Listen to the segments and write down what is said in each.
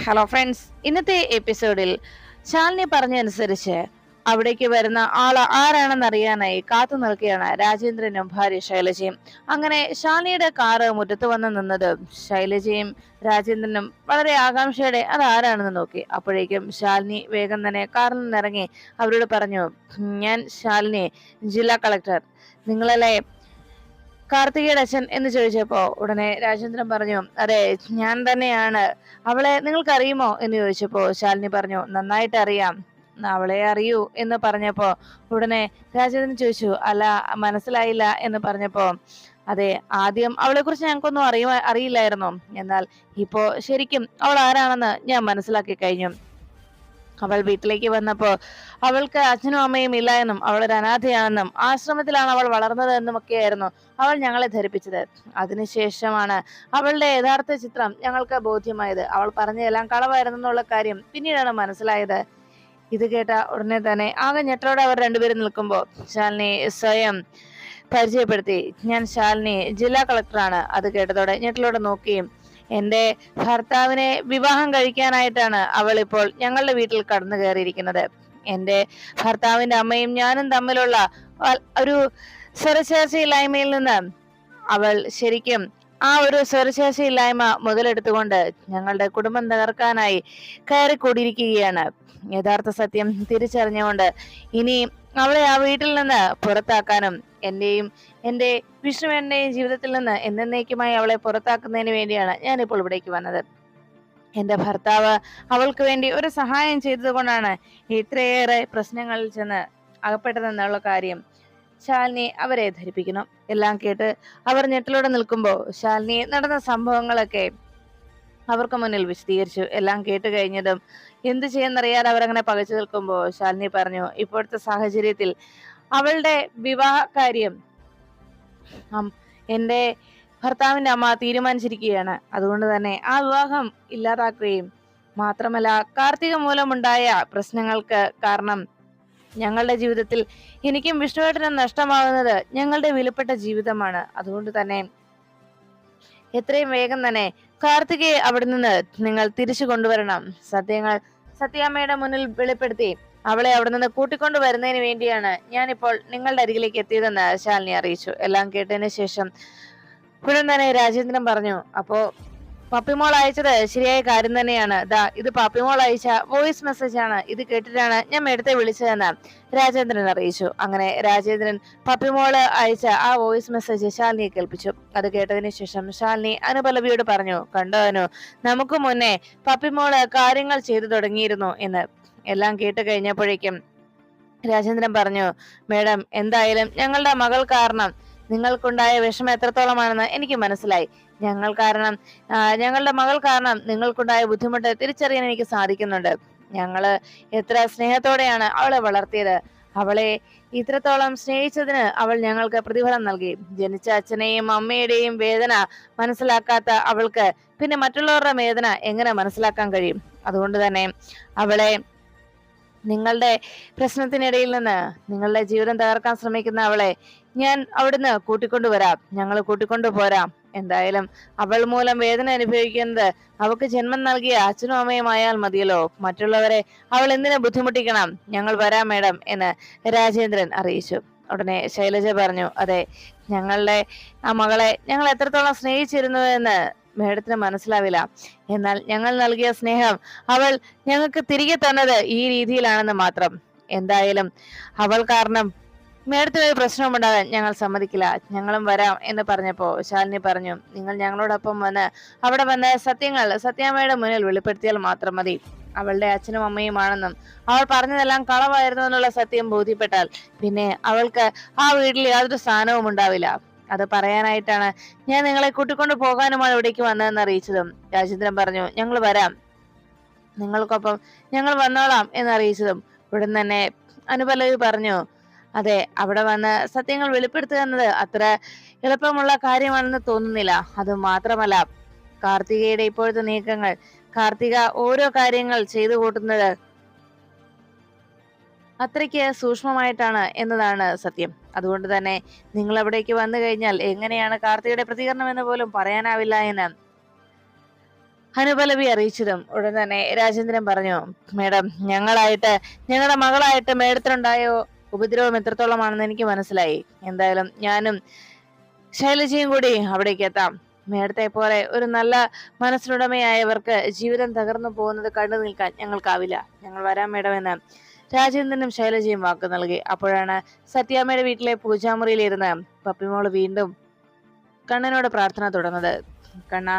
Hello friends, ഇന്നത്തെ എപ്പിസോഡിൽ ശാലിനി പറഞ്ഞനുസരിച്ച് അവിടേക്ക് വരുന്ന ആള് ആരാണെന്ന് അറിയാനായി കാത്തു നിൽക്കുകയാണ് രാജേന്ദ്രനും ഭാര്യ ശൈലജയും. അങ്ങനെ ശാലിനിയുടെ കാറ് മുറ്റത്ത് വന്ന് നിന്നത് ശൈലജയും രാജേന്ദ്രനും വളരെ ആകാംക്ഷയോടെ അത് ആരാണെന്ന് നോക്കി. അപ്പോഴേക്കും ശാലിനി വേഗം തന്നെ കാറിൽ നിന്നിറങ്ങി അവരോട് പറഞ്ഞു, ഞാൻ ശാലിനി, ജില്ലാ കളക്ടർ. നിങ്ങളല്ലേ കാർത്തികയുടെ അച്ഛൻ എന്ന് ചോദിച്ചപ്പോ ഉടനെ രാജേന്ദ്രൻ പറഞ്ഞു, അതെ ഞാൻ തന്നെയാണ്. അവളെ നിങ്ങൾക്ക് അറിയുമോ എന്ന് ചോദിച്ചപ്പോ ശാലിനി പറഞ്ഞു, നന്നായിട്ട് അറിയാം, അവളെ അറിയൂ എന്ന് പറഞ്ഞപ്പോ ഉടനെ രാജേന്ദ്രൻ ചോദിച്ചു, അല്ല മനസ്സിലായില്ല എന്ന് പറഞ്ഞപ്പോ, അതെ ആദ്യം അവളെ കുറിച്ച് ഞങ്ങൾക്കൊന്നും അറിയില്ലായിരുന്നു, എന്നാൽ ഇപ്പോ ശരിക്കും അവൾ ആരാണെന്ന് ഞാൻ മനസ്സിലാക്കി കഴിഞ്ഞു. അവൾ വീട്ടിലേക്ക് വന്നപ്പോ അവൾക്ക് അച്ഛനും അമ്മയും ഇല്ല എന്നും അവൾ ഒരു അനാഥയാണെന്നും ആശ്രമത്തിലാണ് അവൾ വളർന്നത് എന്നും ഒക്കെയായിരുന്നു അവൾ ഞങ്ങളെ ധരിപ്പിച്ചത്. അതിനുശേഷമാണ് അവളുടെ യഥാർത്ഥ ചിത്രം ഞങ്ങൾക്ക് ബോധ്യമായത്. അവൾ പറഞ്ഞതെല്ലാം കളവായിരുന്നു എന്നുള്ള കാര്യം പിന്നീടാണ് മനസ്സിലായത്. ഇത് കേട്ട ഉടനെ തന്നെ ആകെ ഞെട്ടലോടെ അവർ രണ്ടുപേരും നിൽക്കുമ്പോ ശാലിനി സ്വയം പരിചയപ്പെടുത്തി, ഞാൻ ശാലിനി, ജില്ലാ കളക്ടറാണ്. അത് കേട്ടതോടെ ഞെട്ടലോടെ നോക്കുകയും, എന്റെ ഭർത്താവിനെ വിവാഹം കഴിക്കാനായിട്ടാണ് അവൾ ഇപ്പോൾ ഞങ്ങളുടെ വീട്ടിൽ കടന്നു കയറിയിരിക്കുന്നത്. എന്റെ ഭർത്താവിന്റെ അമ്മയും ഞാനും തമ്മിലുള്ള ഒരു സ്വരച്ചേർച്ചയില്ലായ്മയിൽ നിന്ന് അവൾ ശരിക്കും ആ ഒരു സ്വരച്ചേർച്ചയില്ലായ്മ മുതലെടുത്തുകൊണ്ട് ഞങ്ങളുടെ കുടുംബം തകർക്കാനായി കയറിക്കൂടിയിരിക്കുകയാണ്. യഥാർത്ഥ സത്യം തിരിച്ചറിഞ്ഞുകൊണ്ട് ഇനി അവളെ ആ വീട്ടിൽ നിന്ന് പുറത്താക്കാനും എന്റെ വിഷ്ണുവേട്ടന്റെയും ജീവിതത്തിൽ നിന്ന് എന്നേക്കുമായി അവളെ പുറത്താക്കുന്നതിന് വേണ്ടിയാണ് ഞാനിപ്പോൾ ഇവിടേക്ക് വന്നത്. എന്റെ ഭർത്താവ് അവൾക്ക് വേണ്ടി ഒരു സഹായം ചെയ്തത് കൊണ്ടാണ് ഇത്രയേറെ പ്രശ്നങ്ങളിൽ ചെന്ന് അകപ്പെട്ടതെന്നുള്ള കാര്യം ശാലിനി അവരെ ധരിപ്പിക്കുന്നു. എല്ലാം കേട്ട് അവർ ഞെട്ടലോടെ നിൽക്കുമ്പോൾ ശാലിനി നടന്ന സംഭവങ്ങളൊക്കെ അവർക്ക് മുന്നിൽ വിശദീകരിച്ചു. എല്ലാം കേട്ട് കഴിഞ്ഞതും എന്ത് ചെയ്യുന്നറിയാതെ അവരങ്ങനെ പകച്ചു നിൽക്കുമ്പോൾ ശാലിനി പറഞ്ഞു, ഇപ്പോഴത്തെ സാഹചര്യത്തിൽ അവളുടെ വിവാഹ കാര്യം എന്റെ ഭർത്താവിന്റെ അമ്മ തീരുമാനിച്ചിരിക്കുകയാണ്. അതുകൊണ്ട് തന്നെ ആ വിവാഹം ഇല്ലാതാക്കുകയും മാത്രമല്ല, കാർത്തിക മൂലമുണ്ടായ പ്രശ്നങ്ങൾക്ക് കാരണം ഞങ്ങളുടെ ജീവിതത്തിൽ എനിക്കും വിഷ്ണുവേട്ടനും നഷ്ടമാകുന്നത് ഞങ്ങളുടെ വിലപ്പെട്ട ജീവിതമാണ്. അതുകൊണ്ട് തന്നെ എത്രയും വേഗം തന്നെ കാർത്തികയെ അവിടെ നിന്ന് നിങ്ങൾ തിരിച്ചു കൊണ്ടുവരണം. സത്യാമ്മയുടെ മുന്നിൽ വെളിപ്പെടുത്തി അവളെ അവിടെ നിന്ന് കൂട്ടിക്കൊണ്ടു വരുന്നതിന് വേണ്ടിയാണ് ഞാനിപ്പോൾ നിങ്ങളുടെ അരികിലേക്ക് എത്തിയതെന്ന് ശാലിനി അറിയിച്ചു. എല്ലാം കേട്ടതിന് ശേഷം ഉടൻ തന്നെ രാജേന്ദ്രൻ പറഞ്ഞു, അപ്പോ പപ്പിമോൾ അയച്ചത് ശരിയായ കാര്യം തന്നെയാണ്. ഇത് പപ്പിമോൾ അയച്ച വോയിസ് മെസ്സേജ് ആണ്. ഇത് കേട്ടിട്ടാണ് ഞാൻ മേഡത്തെ വിളിച്ചതെന്ന് രാജേന്ദ്രൻ അറിയിച്ചു. അങ്ങനെ രാജേന്ദ്രൻ പപ്പിമോള് അയച്ച ആ വോയിസ് മെസ്സേജ് ശാലിനിയെ കേൾപ്പിച്ചു. അത് കേട്ടതിന് ശേഷം ശാലിനി അനുപല്ലവിയോട് പറഞ്ഞു, കണ്ടോ അനു, നമുക്ക് മുന്നേ പപ്പിമോള് കാര്യങ്ങൾ ചെയ്തു തുടങ്ങിയിരുന്നു എന്ന്. എല്ലാം കേട്ട് കഴിഞ്ഞപ്പോഴേക്കും രാജേന്ദ്രൻ പറഞ്ഞു, മേഡം, എന്തായാലും ഞങ്ങളുടെ മകൾ കാരണം നിങ്ങൾക്കുണ്ടായ വിഷമം എത്രത്തോളമാണെന്ന് എനിക്ക് മനസ്സിലായി. ഞങ്ങളുടെ മകൾ കാരണം നിങ്ങൾക്കുണ്ടായ ബുദ്ധിമുട്ട് തിരിച്ചറിയാൻ എനിക്ക് സാധിക്കുന്നുണ്ട്. ഞങ്ങള് എത്ര സ്നേഹത്തോടെയാണ് അവളെ വളർത്തിയത്. അവളെ ഇത്രത്തോളം സ്നേഹിച്ചതിന് അവൾ ഞങ്ങൾക്ക് പ്രതിഫലം നൽകി. ജനിച്ച അച്ഛനെയും അമ്മയുടെയും വേദന മനസ്സിലാക്കാത്ത അവൾക്ക് പിന്നെ മറ്റുള്ളവരുടെ വേദന എങ്ങനെ മനസ്സിലാക്കാൻ കഴിയും? അതുകൊണ്ട് തന്നെ അവളെ നിങ്ങളുടെ പ്രശ്നത്തിനിടയിൽ നിന്ന് നിങ്ങളുടെ ജീവിതം തകർക്കാൻ ശ്രമിക്കുന്ന അവളെ ഞാൻ അവിടുന്ന് കൂട്ടിക്കൊണ്ടുവരാം, ഞങ്ങൾ കൂട്ടിക്കൊണ്ടുപോരാം. എന്തായാലും അവൾ മൂലം വേദന അനുഭവിക്കുന്നത് അവൾക്ക് ജന്മം നൽകിയ അച്ഛനും അമ്മയും ആയാൽ മതിയല്ലോ. മറ്റുള്ളവരെ അവൾ എന്തിനു ബുദ്ധിമുട്ടിക്കണം? ഞങ്ങൾ വരാം മേഡം എന്ന് രാജേന്ദ്രൻ അറിയിച്ചു. ഉടനെ ശൈലജ പറഞ്ഞു, അതെ, ഞങ്ങളുടെ ആ മകളെ ഞങ്ങൾ എത്രത്തോളം സ്നേഹിച്ചിരുന്നു എന്ന് മേഡത്തിന് മനസ്സിലാവില്ല. എന്നാൽ ഞങ്ങൾ നൽകിയ സ്നേഹം അവൾ ഞങ്ങൾക്ക് തിരികെ തന്നത് ഈ രീതിയിലാണെന്ന് മാത്രം. എന്തായാലും അവൾ കാരണം മേഡത്തിന് ഒരു പ്രശ്നമുണ്ടാകാൻ ഞങ്ങൾ സമ്മതിക്കില്ല, ഞങ്ങളും വരാം എന്ന് പറഞ്ഞപ്പോ ശാലിനി പറഞ്ഞു, നിങ്ങൾ ഞങ്ങളോടൊപ്പം വന്ന് അവിടെ വന്ന് സത്യാമ്മയുടെ മുന്നിൽ വെളിപ്പെടുത്തിയാൽ മാത്രം മതി. അവളുടെ അച്ഛനും അമ്മയുമാണെന്നും അവൾ പറഞ്ഞതെല്ലാം കളവായിരുന്നു എന്നുള്ള സത്യം ബോധ്യപ്പെട്ടാൽ പിന്നെ അവൾക്ക് ആ വീട്ടിൽ യാതൊരു സ്ഥാനവും ഉണ്ടാവില്ല. അത് പറയാനായിട്ടാണ് ഞാൻ നിങ്ങളെ കൂട്ടിക്കൊണ്ട് പോകാനുമാണ് ഇവിടേക്ക് വന്നതെന്ന് അറിയിച്ചതും രാജേന്ദ്രൻ പറഞ്ഞു, ഞങ്ങൾ വരാം, നിങ്ങൾക്കൊപ്പം ഞങ്ങൾ വന്നോളാം എന്നറിയിച്ചതും ഉടൻ തന്നെ അനുപല്ലവി പറഞ്ഞു, അതെ, അവിടെ വന്ന് സത്യങ്ങൾ വെളിപ്പെടുത്തുക എന്നത് അത്ര എളുപ്പമുള്ള കാര്യമാണെന്ന് തോന്നുന്നില്ല. അത് മാത്രമല്ല, കാർത്തികയുടെ ഇപ്പോഴത്തെ നീക്കങ്ങൾ, കാർത്തിക ഓരോ കാര്യങ്ങൾ ചെയ്തു കൂട്ടുന്നത് അത്രയ്ക്ക് സൂക്ഷ്മമായിട്ടാണ് എന്നതാണ് സത്യം. അതുകൊണ്ട് തന്നെ നിങ്ങൾ അവിടേക്ക് വന്നു കഴിഞ്ഞാൽ എങ്ങനെയാണ് കാർത്തികയുടെ പ്രതികരണം എന്ന് പോലും പറയാനാവില്ല എന്ന് അനുപലവി അറിയിച്ചതും ഉടൻ തന്നെ രാജേന്ദ്രൻ പറഞ്ഞു, മേഡം, ഞങ്ങളുടെ മകളായിട്ട് മേഡത്തിനുണ്ടായ ഉപദ്രവം എത്രത്തോളമാണെന്ന് എനിക്ക് മനസ്സിലായി. എന്തായാലും ഞാനും ശൈലജയും കൂടി അവിടേക്ക് എത്താം. മേഡത്തെ പോലെ ഒരു നല്ല മനസ്സിനുടമയായവർക്ക് ജീവിതം തകർന്നു പോകുന്നത് കണ്ടു നിൽക്കാൻ ഞങ്ങൾക്കാവില്ല. ഞങ്ങൾ വരാം മേഡം എന്ന് രാജേന്ദ്രനും ശൈലജയും വാക്ക് നൽകി. അപ്പോഴാണ് സത്യാമ്മയുടെ വീട്ടിലെ പൂജാമുറിയിലിരുന്ന് പപ്പിമോള് വീണ്ടും കണ്ണനോട് പ്രാർത്ഥന തുടർന്നത്. കണ്ണ,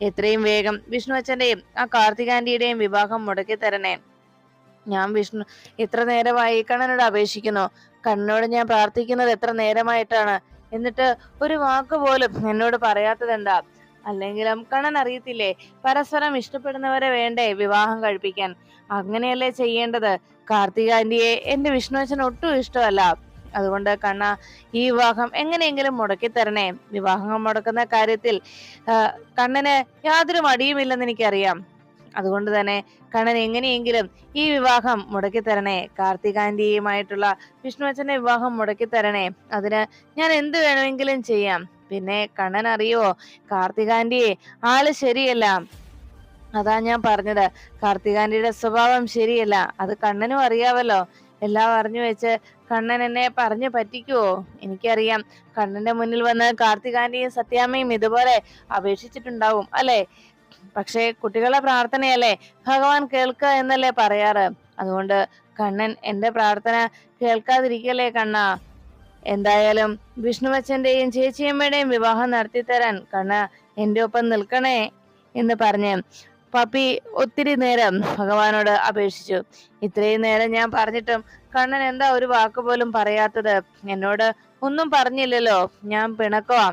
എത്രയും വേഗം വിഷ്ണു അച്ഛന്റെയും ആ കാർത്തികാന്റിയുടെയും വിവാഹം മുടക്കി തരണേ. ഞാൻ എത്ര നേരമായി കണ്ണനോട് അപേക്ഷിക്കുന്നു. കണ്ണനോട് ഞാൻ പ്രാർത്ഥിക്കുന്നത് എത്ര നേരമായിട്ടാണ്. എന്നിട്ട് ഒരു വാക്ക് പോലും എന്നോട് പറയാത്തതെന്താ? അല്ലെങ്കിലും കണ്ണൻ അറിയത്തില്ലേ, പരസ്പരം ഇഷ്ടപ്പെടുന്നവരെ വേണ്ടേ വിവാഹം കഴിപ്പിക്കാൻ? അങ്ങനെയല്ലേ ചെയ്യേണ്ടത്? കാർത്തികാന്റിയെ എന്റെ വിഷ്ണുവച്ചൻ ഒട്ടും ഇഷ്ടമല്ല. അതുകൊണ്ട് കണ്ണ, ഈ വിവാഹം എങ്ങനെയെങ്കിലും മുടക്കി തരണേ. വിവാഹം മുടക്കുന്ന കാര്യത്തിൽ കണ്ണന് യാതൊരു മടിയുമില്ലെന്ന് എനിക്കറിയാം. അതുകൊണ്ട് തന്നെ കണ്ണൻ എങ്ങനെയെങ്കിലും ഈ വിവാഹം മുടക്കി തരണേ. കാർത്തികാന്റിയുമായിട്ടുള്ള വിഷ്ണുവച്ചന്റെ വിവാഹം മുടക്കി തരണേ. അതിന് ഞാൻ എന്ത് വേണമെങ്കിലും ചെയ്യാം. പിന്നെ കണ്ണൻ അറിയോ, കാർത്തികാന്റിയെ ആള് ശരിയല്ല. അതാ ഞാൻ പറഞ്ഞത്, കാർത്തികാന്റിയുടെ സ്വഭാവം ശരിയല്ല. അത് കണ്ണനും അറിയാവല്ലോ. എല്ലാം അറിഞ്ഞു വെച്ച് കണ്ണൻ എന്നെ പറഞ്ഞു പറ്റിക്കുവോ? എനിക്കറിയാം, കണ്ണന്റെ മുന്നിൽ വന്ന് കാർത്തികാന്റിയും സത്യാമ്മയും ഇതുപോലെ അപേക്ഷിച്ചിട്ടുണ്ടാവും അല്ലെ? പക്ഷേ കുട്ടികളുടെ പ്രാർത്ഥനയല്ലേ ഭഗവാൻ കേൾക്കുക എന്നല്ലേ പറയാറ്. അതുകൊണ്ട് കണ്ണൻ എന്റെ പ്രാർത്ഥന കേൾക്കാതിരിക്കല്ലേ കണ്ണ. എന്തായാലും വിഷ്ണുവച്ചന്റെയും ചേച്ചിയമ്മയുടെയും വിവാഹം നടത്തിത്തരാൻ കണ്ണ എന്റെ ഒപ്പം നിൽക്കണേ എന്ന് പറഞ്ഞ് പപ്പി ഒത്തിരി നേരം ഭഗവാനോട് അപേക്ഷിച്ചു. ഇത്രയും നേരം ഞാൻ പറഞ്ഞിട്ടും കണ്ണൻ എന്താ ഒരു വാക്ക് പോലും പറയാത്തത്? എന്നോട് ഒന്നും പറഞ്ഞില്ലല്ലോ. ഞാൻ പിണക്കവാ,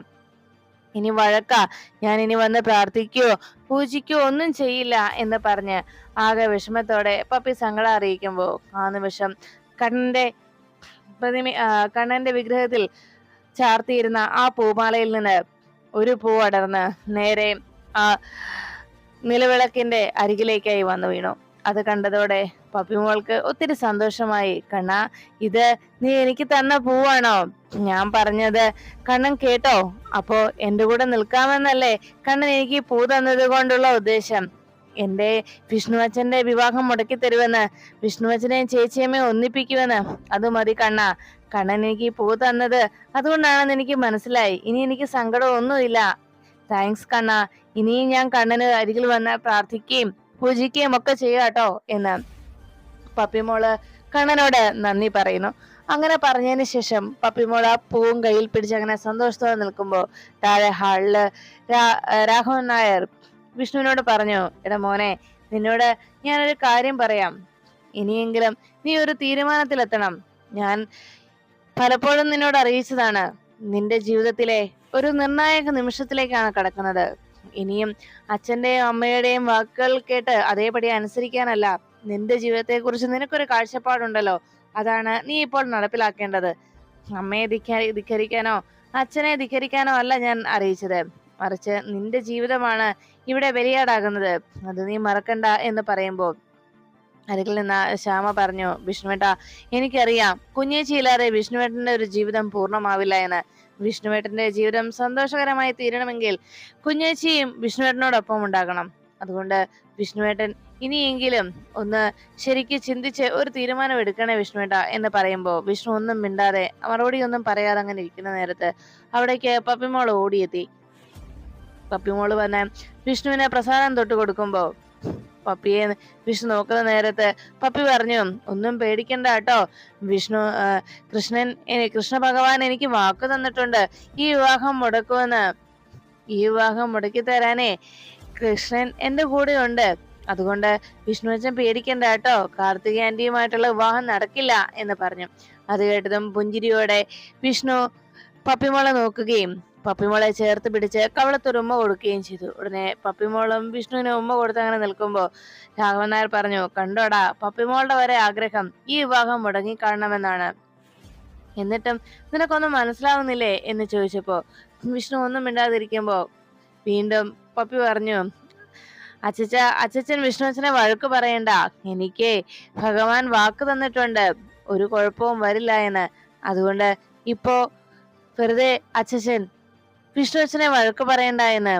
ഇനി വഴക്കാ, ഞാൻ ഇനി വന്ന് പ്രാർത്ഥിക്കുകയോ പൂജിക്കുകയോ ഒന്നും ചെയ്യില്ല എന്ന് പറഞ്ഞ് ആകെ വിഷമത്തോടെ പപ്പി സങ്കടം അറിയിക്കുമ്പോ ആ നിമിഷം കണ്ണന്റെ വിഗ്രഹത്തിൽ ചാർത്തിയിരുന്ന ആ പൂമാലയിൽ നിന്ന് ഒരു പൂ അടർന്ന് നേരെ ആ നിലവിളക്കിന്റെ അരികിലേക്കായി വന്നു വീണു. അത് കണ്ടതോടെ പപ്പിമോൾക്ക് ഒത്തിരി സന്തോഷമായി. കണ്ണ, ഇത് നീ എനിക്ക് തന്ന പൂവാണോ? ഞാൻ പറഞ്ഞത് കണ്ണൻ കേട്ടോ? അപ്പോ എന്റെ കൂടെ നിൽക്കാമെന്നല്ലേ കണ്ണൻ എനിക്ക് പൂ തന്നത് കൊണ്ടുള്ള ഉദ്ദേശം? എന്റെ വിഷ്ണുവച്ചന്റെ വിവാഹം മുടക്കി തരുമെന്ന്, വിഷ്ണുവച്ചനെയും ചേച്ചിയമ്മയും ഒന്നിപ്പിക്കുമെന്ന്. അത് മതി കണ്ണ. കണ്ണൻ എനിക്ക് പൂ തന്നത് അതുകൊണ്ടാണെന്ന് എനിക്ക് മനസ്സിലായി. ഇനി എനിക്ക് സങ്കടമൊന്നുമില്ല. താങ്ക്സ് കണ്ണ. ഇനിയും ഞാൻ കണ്ണന് അരികിൽ വന്ന് പ്രാർത്ഥിക്കുകയും പൂജിക്കുകയും ഒക്കെ ചെയ്യാട്ടോ എന്ന് പപ്പിമോള് കണ്ണനോട് നന്ദി പറയുന്നു. അങ്ങനെ പറഞ്ഞതിന് ശേഷം പപ്പിമോള് ആ പൂവും കയ്യിൽ പിടിച്ച് അങ്ങനെ സന്തോഷത്തോടെ നിൽക്കുമ്പോ താഴെ ഹാളില് രാഘവൻ നായർ വിഷ്ണുവിനോട് പറഞ്ഞു, എടാ മോനെ, നിന്നോട് ഞാനൊരു കാര്യം പറയാം. ഇനിയെങ്കിലും നീ ഒരു തീരുമാനത്തിലെത്തണം. ഞാൻ പലപ്പോഴും നിന്നോട് അറിയിച്ചതാണ്, നിന്റെ ജീവിതത്തിലെ ഒരു നിർണായക നിമിഷത്തിലേക്കാണ് കടക്കുന്നത്. ഇനിയും അച്ഛന്റെയും അമ്മയുടെയും വാക്കുകൾ കേട്ട് അതേപടി അനുസരിക്കാനല്ല, നിന്റെ ജീവിതത്തെ കുറിച്ച് നിനക്കൊരു കാഴ്ചപ്പാടുണ്ടല്ലോ, അതാണ് നീ ഇപ്പോൾ നടപ്പിലാക്കേണ്ടത്. അമ്മയെ ധിക്കരിക്കാനോ അച്ഛനെ ധിക്കരിക്കാനോ അല്ല ഞാൻ അറിയിച്ചത്, മറിച്ച് നിന്റെ ജീവിതമാണ് ഇവിടെ ബലിയാടാകുന്നത്. അത് നീ മറക്കണ്ട എന്ന് പറയുമ്പോ അരികിൽ നിന്ന് ശ്യാമ പറഞ്ഞു, വിഷ്ണുവേട്ടാ, എനിക്കറിയാം കുഞ്ഞേച്ചിയില്ലാതെ വിഷ്ണുവേട്ടന്റെ ഒരു ജീവിതം പൂർണ്ണമാവില്ല എന്ന്. വിഷ്ണുവേട്ടന്റെ ജീവിതം സന്തോഷകരമായി തീരണമെങ്കിൽ കുഞ്ഞേച്ചിയും വിഷ്ണുവേട്ടനോടൊപ്പം ഉണ്ടാകണം. അതുകൊണ്ട് വിഷ്ണുവേട്ടൻ ഇനിയെങ്കിലും ഒന്ന് ശരിക്ക് ചിന്തിച്ച് ഒരു തീരുമാനം എടുക്കണേ വിഷ്ണുവേട്ട എന്ന് പറയുമ്പോ വിഷ്ണു ഒന്നും മിണ്ടാതെ മറുപടി ഒന്നും പറയാതെ അങ്ങനെ ഇരിക്കുന്ന നേരത്ത് അവിടേക്ക് പപ്പിമോൾ ഓടിയെത്തി. പപ്പിമോള് വന്ന് വിഷ്ണുവിനെ പ്രസാദം തൊട്ട് കൊടുക്കുമ്പോ പപ്പിയെ വിഷ്ണു നോക്കുന്ന നേരത്ത് പപ്പി പറഞ്ഞു, ഒന്നും പേടിക്കണ്ട കേട്ടോ, കൃഷ്ണ ഭഗവാൻ എനിക്ക് വാക്ക് തന്നിട്ടുണ്ട് ഈ വിവാഹം മുടക്കുമെന്ന്. ഈ വിവാഹം മുടക്കി തരാനേ കൃഷ്ണൻ എന്റെ കൂടെ ഉണ്ട്. അതുകൊണ്ട് വിഷ്ണുവച്ചൻ പേടിക്കണ്ട കേട്ടോ, കാർത്തിക ആന്റിയുമായിട്ടുള്ള വിവാഹം നടക്കില്ല എന്ന് പറഞ്ഞു. അത് കേട്ടതും പുഞ്ചിരിയോടെ വിഷ്ണു പപ്പിമോളെ നോക്കുകയും പപ്പിമോളെ ചേർത്ത് പിടിച്ച് കവളത്തൊരു ഉമ്മ കൊടുക്കുകയും ചെയ്തു. ഉടനെ പപ്പിമോളും വിഷ്ണുവിന് ഉമ്മ കൊടുത്ത് അങ്ങനെ നിൽക്കുമ്പോ രാഘവൻ നായർ പറഞ്ഞു, കണ്ടോടാ, പപ്പിമോളുടെ വരെ ആഗ്രഹം ഈ വിവാഹം മുടങ്ങിക്കാണണമെന്നാണ്. എന്നിട്ടും നിനക്കൊന്നും മനസ്സിലാവുന്നില്ലേ എന്ന് ചോദിച്ചപ്പോ വിഷ്ണു ഒന്നും മിണ്ടാതിരിക്കുമ്പോ വീണ്ടും പപ്പി പറഞ്ഞു, അച്ഛൻ വിഷ്ണുവച്ചനെ വഴക്ക് പറയണ്ട. എനിക്ക് ഭഗവാൻ വാക്ക് തന്നിട്ടുണ്ട് ഒരു കുഴപ്പവും വരില്ല എന്ന്. അതുകൊണ്ട് ഇപ്പോ വെറുതെ അച്ഛൻ വിഷ്ണുവച്ചനെ വഴക്ക് പറയണ്ട എന്ന്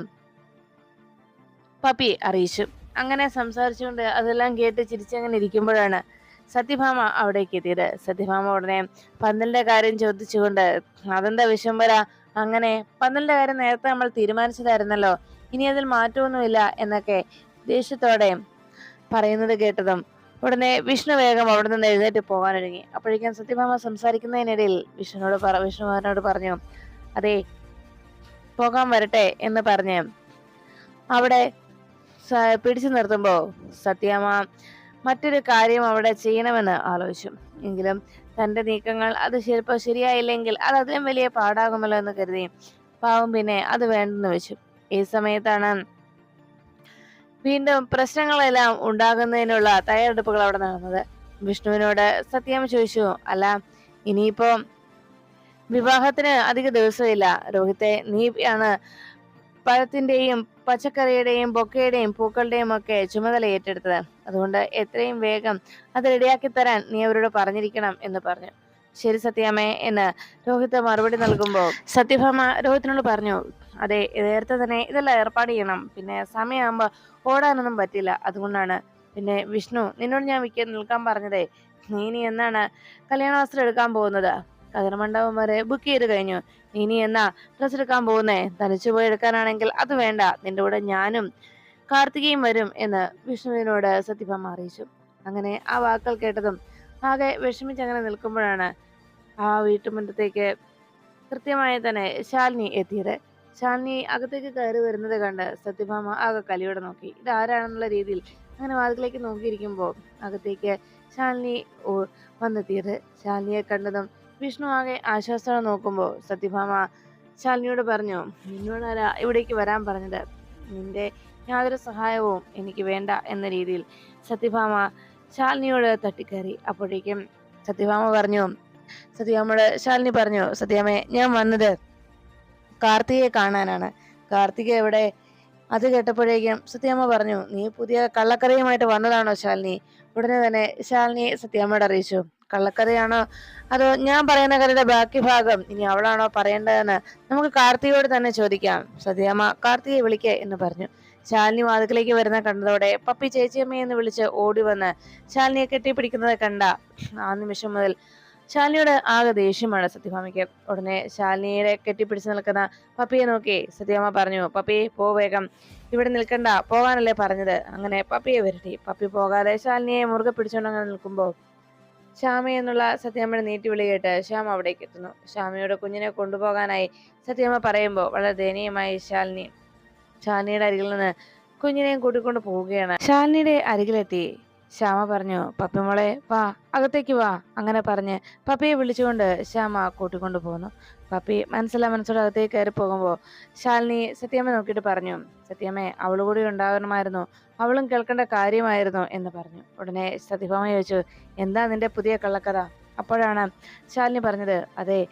പപ്പി അറിയിച്ചു. അങ്ങനെ സംസാരിച്ചുകൊണ്ട് അതെല്ലാം കേട്ട് ചിരിച്ചങ്ങനെ ഇരിക്കുമ്പോഴാണ് സത്യഭാമ അവിടേക്ക് എത്തിയത്. സത്യഭാമ ഉടനെ പന്തലിന്റെ കാര്യം ചോദിച്ചുകൊണ്ട്, അതെന്താ വിശ്വംഭര അങ്ങനെ? പന്തലിന്റെ കാര്യം നേരത്തെ നമ്മൾ തീരുമാനിച്ചതായിരുന്നല്ലോ, ഇനി അതിൽ മാറ്റമൊന്നുമില്ല എന്നൊക്കെ ദേഷ്യത്തോടെ പറയുന്നത് കേട്ടതും ഉടനെ വിഷ്ണു വേഗം അവിടെ നിന്ന് എഴുന്നേറ്റ് പോകാനൊരുങ്ങി. അപ്പോഴേക്കും സത്യഭാമ സംസാരിക്കുന്നതിനിടയിൽ വിഷ്ണുവിനോട് പറഞ്ഞു, അതെ പോകാൻ വരട്ടെ എന്ന് പറഞ്ഞ് അവിടെ പിടിച്ചു നിർത്തുമ്പോ സത്യഭാമ മറ്റൊരു കാര്യം അവിടെ ചെയ്യണമെന്ന് ആലോചിച്ചു. എങ്കിലും തന്റെ നീക്കങ്ങൾ അത് ചിലപ്പോൾ ശരിയായില്ലെങ്കിൽ അത് അതിലും വലിയ പാടാകുമല്ലോ എന്ന് കരുതി പാവം പിന്നെ അത് വേണ്ടെന്ന് വെച്ചു. ഈ സമയത്താണ് വീണ്ടും പ്രശ്നങ്ങളെല്ലാം ഉണ്ടാകുന്നതിനുള്ള തയ്യാറെടുപ്പുകൾ അവിടെ നടന്നത്. വിഷ്ണുവിനോട് സത്യാമ്മ ചോദിച്ചു, അല്ല ഇനിയിപ്പോ വിവാഹത്തിന് അധിക ദിവസമില്ല രോഹിത്തെ, നീ ആണ് പഴത്തിന്റെയും പച്ചക്കറിയുടെയും ബൊക്കയുടെയും പൂക്കളുടെയും ഒക്കെ ചുമതല ഏറ്റെടുത്തത്. അതുകൊണ്ട് എത്രയും വേഗം അത് റെഡിയാക്കി തരാൻ നീ അവരോട് പറഞ്ഞിരിക്കണം എന്ന് പറഞ്ഞു. ശരി സത്യാമ്മേ എന്ന് രോഹിത് മറുപടി നൽകുമ്പോൾ സത്യഭാമ രോഹിത്തിനോട് പറഞ്ഞു, അതെ നേരത്തെ തന്നെ ഇതെല്ലാം ഏർപ്പാട് ചെയ്യണം, പിന്നെ സമയമാകുമ്പോ ഓടാനൊന്നും പറ്റില്ല, അതുകൊണ്ടാണ്. പിന്നെ വിഷ്ണു, നിന്നോട് ഞാൻ നിൽക്കാൻ പറഞ്ഞതേ, നീ ഇനി എന്നാണ് കല്യാണ വസ്ത്രം എടുക്കാൻ പോകുന്നത്? കതിർമണ്ഡപം വരെ ബുക്ക് ചെയ്ത് കഴിഞ്ഞു, ഇനി എന്നാ ഡ്രസ് എടുക്കാൻ പോകുന്നേ? തനിച്ചു പോയി എടുക്കാനാണെങ്കിൽ അത് വേണ്ട, നിന്റെ കൂടെ ഞാനും കാർത്തികയും വരും എന്ന് വിഷ്ണുവിനോട് സത്യഭാമ അറിയിച്ചു. അങ്ങനെ ആ വാക്കുകൾ കേട്ടതും ആകെ വിഷമിച്ചങ്ങനെ നിൽക്കുമ്പോഴാണ് ആ വീട്ടുമുറ്റത്തേക്ക് കൃത്യമായി തന്നെ ശാലിനി എത്തിയത്. ശാലിനി അകത്തേക്ക് കയറി വരുന്നത് കണ്ട് സത്യഭാമ ആകെ കലിയോടെ നോക്കി. ഇതാരാണെന്നുള്ള രീതിയിൽ അങ്ങനെ വാതിലേക്ക് നോക്കിയിരിക്കുമ്പോൾ അകത്തേക്ക് ശാലിനി വന്നെത്തിയത്. ശാലിനിയെ കണ്ടതും വിഷ്ണു ആകെ ആശ്വാസത്തോടെ നോക്കുമ്പോൾ സത്യഭാമ ശാലിനിയോട് പറഞ്ഞു, നിന്നോടാരാ ഇവിടേക്ക് വരാൻ പറഞ്ഞത്? നിന്റെ യാതൊരു സഹായവും എനിക്ക് വേണ്ട എന്ന രീതിയിൽ സത്യഭാമ ശാലിനിയോട് തട്ടിക്കയറി. അപ്പോഴേക്കും ശാലിനി പറഞ്ഞു, സത്യാമ്മേ ഞാൻ വന്നത് കാർത്തികയെ കാണാനാണ്. കാർത്തിക എവിടെ? അത് കേട്ടപ്പോഴേക്കും സത്യാമ്മ പറഞ്ഞു, നീ പുതിയ കള്ളക്കറിയുമായിട്ട് വന്നതാണോ ശാലിനി? ഉടനെ തന്നെ ശാലിനി സത്യാമ്മയോട് അറിയിച്ചു, കള്ളക്കഥയാണോ അതോ ഞാൻ പറയുന്ന കഥയുടെ ബാക്കി ഭാഗം ഇനി അവളാണോ പറയേണ്ടതെന്ന് നമുക്ക് കാർത്തികയോട് തന്നെ ചോദിക്കാം. സത്യാമ്മ കാർത്തികയെ വിളിക്കേ എന്ന് പറഞ്ഞു. ശാലിനി വാതിക്കലേക്ക് വരുന്ന കണ്ടതോടെ പപ്പി ചേച്ചിയമ്മയെന്ന് വിളിച്ച് ഓടി വന്ന് ശാലിനിയെ കെട്ടിപ്പിടിക്കുന്നത് കണ്ട ആ നിമിഷം മുതൽ ശാലിനിയോട് ആകെ ദേഷ്യമാണ് സത്യഭാമയ്ക്ക്. ഉടനെ ശാലിനിയെ കെട്ടിപ്പിടിച്ച് നിൽക്കുന്ന പപ്പിയെ നോക്കി സത്യഭാമ പറഞ്ഞു, പപ്പി പോ വേഗം, ഇവിടെ നിൽക്കണ്ട, പോകാനല്ലേ പറഞ്ഞത്. അങ്ങനെ പപ്പിയെ വരട്ടി. പപ്പി പോകാതെ ശാലിനിയെ മുറുകെ പിടിച്ചുകൊണ്ടങ്ങനെ നിൽക്കുമ്പോൾ ശ്യാമ എന്നുള്ള സത്യാമ്മയുടെ നീട്ടി വിളി കേട്ട് ശ്യാമ അവിടേക്ക് എത്തുന്നു. ശ്യാമയുടെ കുഞ്ഞിനെ കൊണ്ടുപോകാനായി സത്യാമ്മ പറയുമ്പോൾ വളരെ ദയനീയമായി ശാലിനിയുടെ അരികിൽ നിന്ന് കുഞ്ഞിനെയും കൂട്ടിക്കൊണ്ട് പോവുകയാണ്. ശാലിനിയുടെ അരികിലെത്തി ശ്യാമ പറഞ്ഞു, പപ്പി മോളെ വാ, അകത്തേക്ക് വാ. അങ്ങനെ പറഞ്ഞ് പപ്പിയെ വിളിച്ചുകൊണ്ട് ശ്യാമ കൂട്ടിക്കൊണ്ടു പോകുന്നു. പപ്പി മനസ്സോടെ അകത്തേക്ക് കയറി പോകുമ്പോൾ ശാലിനി സത്യാമ്മ നോക്കിയിട്ട് പറഞ്ഞു, സത്യാമ്മേ അവള് കൂടി ഉണ്ടാകണമായിരുന്നു, അവളും കേൾക്കേണ്ട കാര്യമായിരുന്നു എന്ന് പറഞ്ഞു. ഉടനെ സത്യഭാമ ചോദിച്ചു, എന്താ നിന്റെ പുതിയ കള്ളക്കഥ? അപ്പോഴാണ് ശാലിനി പറഞ്ഞത്, അതെ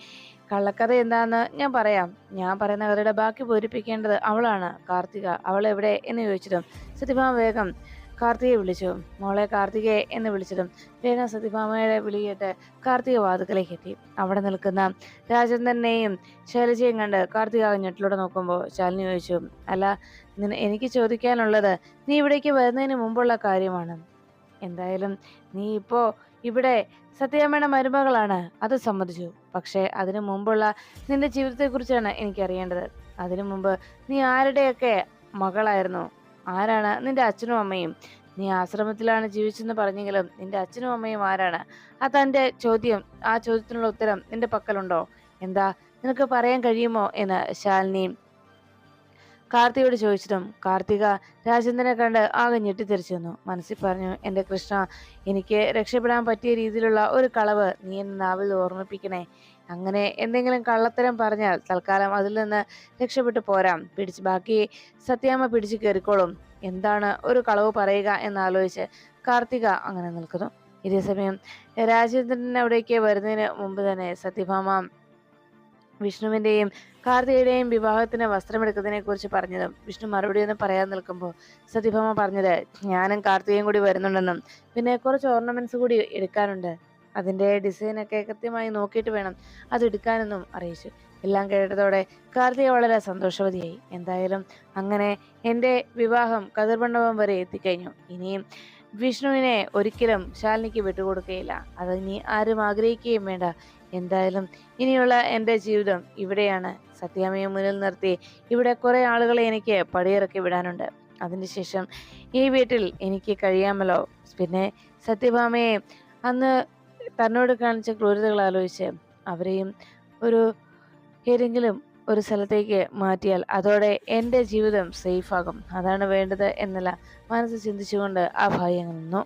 കള്ളക്കഥ എന്താന്ന് ഞാൻ പറയാം. ഞാൻ പറയുന്ന കഥയുടെ ബാക്കി പൂരിപ്പിക്കേണ്ടത് അവളാണ്, കാർത്തിക. അവൾ എവിടെ എന്ന് ചോദിച്ചതും സത്യഭാമ വേഗം കാർത്തികയെ വിളിച്ചു. മോളെ കാർത്തികയെ എന്ന് വിളിച്ചതും വേഗം സത്യഭാമയുടെ വിളി കേട്ട് കാർത്തിക വാതുക്കലേക്ക് എത്തി. അവിടെ നിൽക്കുന്ന രാജേന്ദ്രനെയും ശൈലജയും കണ്ട് കാർത്തിക ഞെട്ടിലൂടെ നോക്കുമ്പോൾ ശാലിനി ചോദിച്ചു, അല്ല എനിക്ക് ചോദിക്കാനുള്ളത് നീ ഇവിടേക്ക് വരുന്നതിന് മുമ്പുള്ള കാര്യമാണ്. എന്തായാലും നീ ഇപ്പോ ഇവിടെ സത്യഭാമയുടെ മരുമകളാണ്, അത് സമ്മതിച്ചു. പക്ഷെ അതിനു മുമ്പുള്ള നിന്റെ ജീവിതത്തെക്കുറിച്ചാണ് എനിക്ക് അറിയേണ്ടത്. അതിനു മുമ്പ് നീ ആരുടെയൊക്കെ മകളായിരുന്നു? ആരാണ് നിന്റെ അച്ഛനും അമ്മയും? നീ ആശ്രമത്തിലാണ് ജീവിച്ചെന്ന് പറഞ്ഞെങ്കിലും നിന്റെ അച്ഛനും അമ്മയും ആരാണ്? അതെന്റെ ചോദ്യം. ആ ചോദ്യത്തിനുള്ള ഉത്തരം നിന്റെ പക്കലുണ്ടോ? എന്താ നിനക്ക് പറയാൻ കഴിയുമോ എന്ന് ശാലിനി കാർത്തികയോട് ചോദിച്ചതും കാർത്തിക രാജേന്ദ്രനെ കണ്ട് ആകെ ഞെട്ടിത്തെറിച്ചു വന്നു. മനസ്സിൽ പറഞ്ഞു, എന്റെ കൃഷ്ണ, എനിക്ക് രക്ഷപ്പെടാൻ പറ്റിയ രീതിയിലുള്ള ഒരു കളവ് നീ എന്നെ നാവിൽ ഓർമ്മിപ്പിക്കണേ. അങ്ങനെ എന്തെങ്കിലും കള്ളത്തരം പറഞ്ഞാൽ തൽക്കാലം അതിൽ നിന്ന് രക്ഷപ്പെട്ടു പോരാം. ബാക്കി സത്യാമ്മ പിടിച്ചു കയറിക്കോളും. എന്താണ് ഒരു കളവ് പറയുക എന്നാലോചിച്ച് കാർത്തിക അങ്ങനെ നിൽക്കുന്നു. ഇതേസമയം രാജേന്ദ്രൻ അവിടേക്ക് വരുന്നതിന് മുമ്പ് തന്നെ സത്യഭാമ വിഷ്ണുവിന്റെയും കാർത്തികയുടെയും വിവാഹത്തിന് വസ്ത്രമെടുക്കുന്നതിനെ കുറിച്ച് പറഞ്ഞതും വിഷ്ണു മറുപടി ഒന്നും പറയാൻ നിൽക്കുമ്പോൾ സത്യഭാമ പറഞ്ഞത്, ഞാനും കാർത്തികയും കൂടി വരുന്നുണ്ടെന്നും പിന്നെ കുറച്ച് ഓർണമെന്റ്സ് കൂടി എടുക്കാനുണ്ട്, അതിന്റെ ഡിസൈനൊക്കെ കൃത്യമായി നോക്കിയിട്ട് വേണം അത് എടുക്കാനെന്നും അറിയിച്ചു. എല്ലാം കേട്ടതോടെ കാർത്തിക വളരെ സന്തോഷവതിയായി. എന്തായാലും അങ്ങനെ എൻ്റെ വിവാഹം കതിർമണ്ഡപം വരെ എത്തിക്കഴിഞ്ഞു. ഇനിയും വിഷ്ണുവിനെ ഒരിക്കലും ശാലിനിക്ക് വിട്ടുകൊടുക്കുകയില്ല. അത് ഇനി ആരും ആഗ്രഹിക്കുകയും വേണ്ട. എന്തായാലും ഇനിയുള്ള എൻ്റെ ജീവിതം ഇവിടെയാണ്. സത്യാമ്മയെ മുന്നിൽ നിർത്തി ഇവിടെ കുറെ ആളുകളെ എനിക്ക് പടിയിറക്കി വിടാനുണ്ട്. അതിനുശേഷം ഈ വീട്ടിൽ എനിക്ക് കഴിയാമല്ലോ. പിന്നെ സത്യഭാമയെ അന്ന് തന്നോട് കാണിച്ച ക്രൂരതകൾ ആലോചിച്ച് അവരെയും ഒരു ഏതെങ്കിലും ഒരു സ്ഥലത്തേക്ക് മാറ്റിയാൽ അതോടെ എൻ്റെ ജീവിതം സേഫ് ആകും. അതാണ് വേണ്ടത് എന്നല്ല മനസ്സ് ചിന്തിച്ചുകൊണ്ട് ആ ഭായി അങ്ങ് നിന്നു.